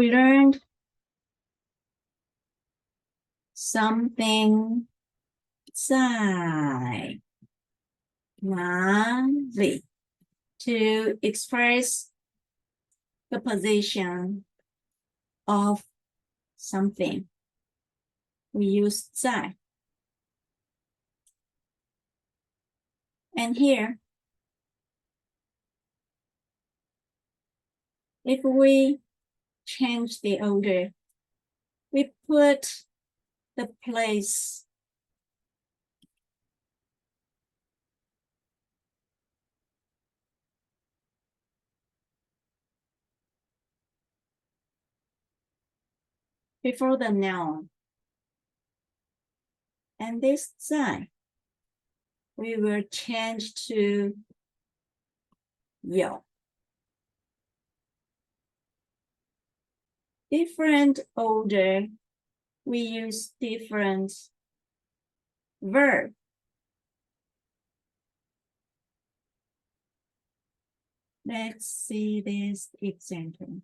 we learned something 在哪里 to express the position of something. We use 在. And here, if we change the order, we put the place before the noun. And this 在 we will change to 有. Different order, we use different verb. Let's see this example.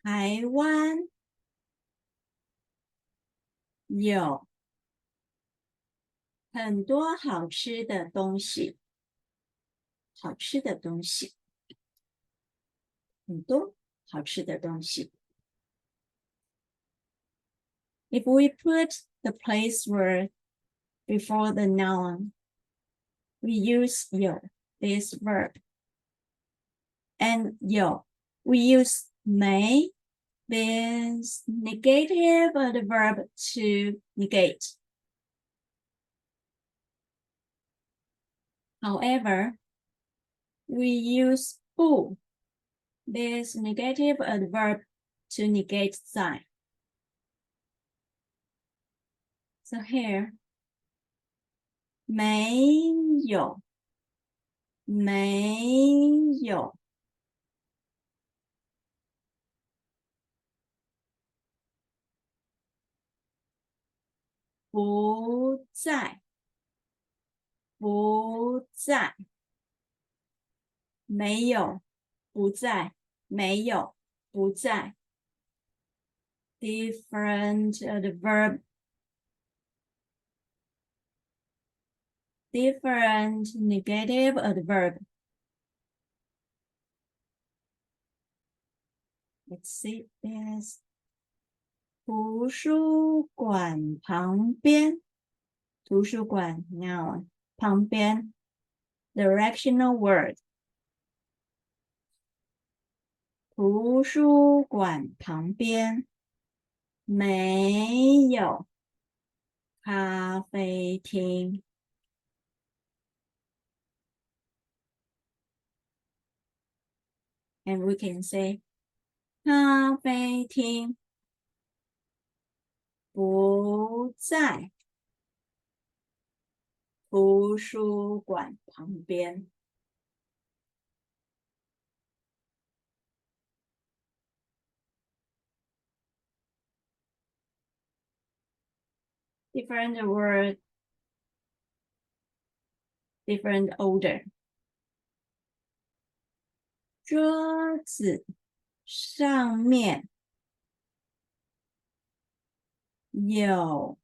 台湾有很多好吃的东西，好吃的东西，很多好吃的东西。If we put the place word before the noun, we use 有 this verb. And 有 we use 没 this negative of the verb to negate. However, we use 不 this negative adverb to negate 在. So here, 没有，没有。不在，不在。没有，不在，没有，不在。Different adverb. Different negative adverb. Let's see this. 图书馆旁边，图书馆 noun 旁边 directional word. 图书馆旁边没有咖啡厅。And we can say 咖啡厅不在图书馆旁边。Different word, different order. 桌子上面有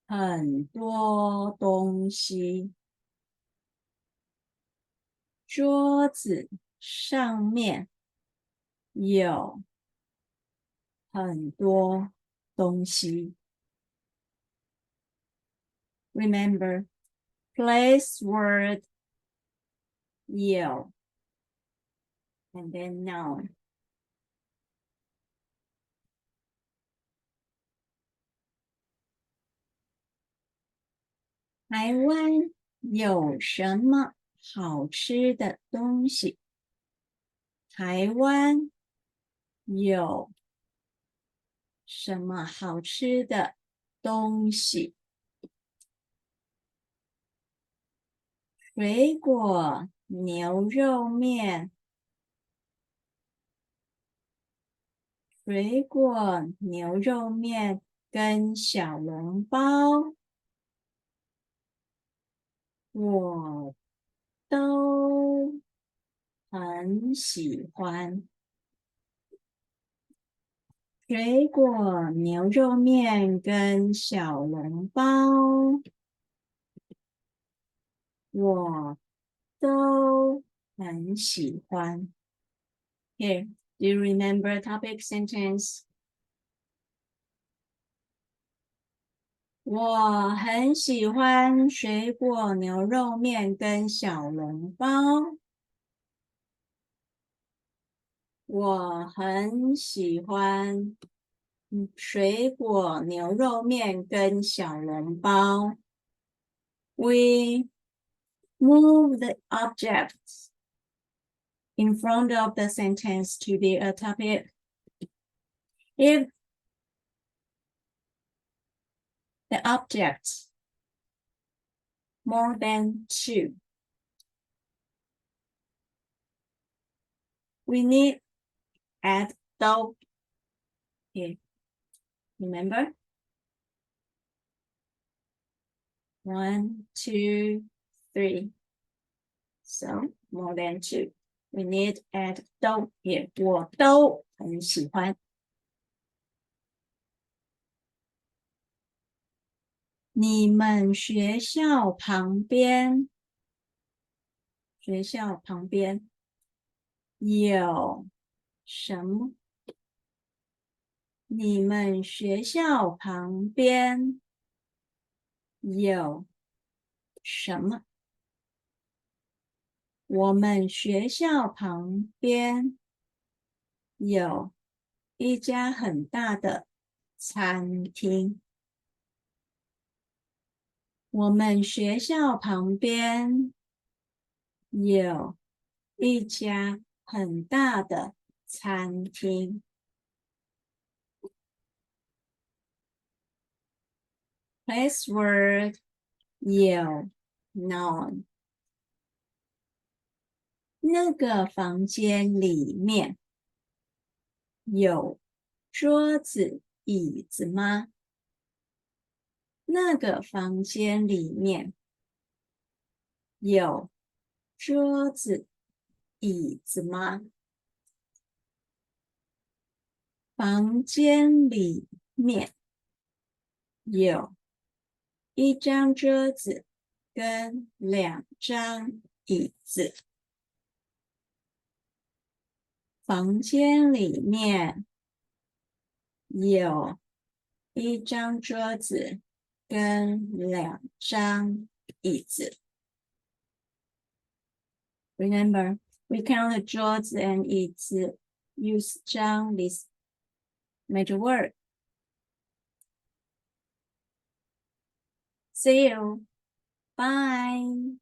很多东西。桌子上面有很多东西。Remember, place word 有 and then noun. 台湾有什么好吃的东西？台湾有什么好吃的东西？水果牛肉面，水果牛肉面跟小笼包，我都很很喜欢。水果、牛肉面跟小笼包，我都很喜欢。Here, do you remember topic sentence? 我很喜欢水果牛肉面跟小笼包。我很喜欢水果牛肉面跟小笼包。We move the objects in front of the sentence to be a topic. If the objects more than two, we need add though. Okay, remember? 1, 2, 3. So more than two. We need add 都 here. 我都很喜欢。你们学校旁边有什么？你们学校旁边有什么？我们学校旁边有一家很大的餐厅。我们学校旁边有一家很大的餐厅。Place word 有 noun。那个房间里面有桌子、椅子吗？那个房间里面有桌子、椅子吗？房间里面有一张桌子跟2张椅子。房间里面有一张桌子跟2张椅子。Remember, we count the 桌子 and 椅子 use 张 this major word. See you. Bye.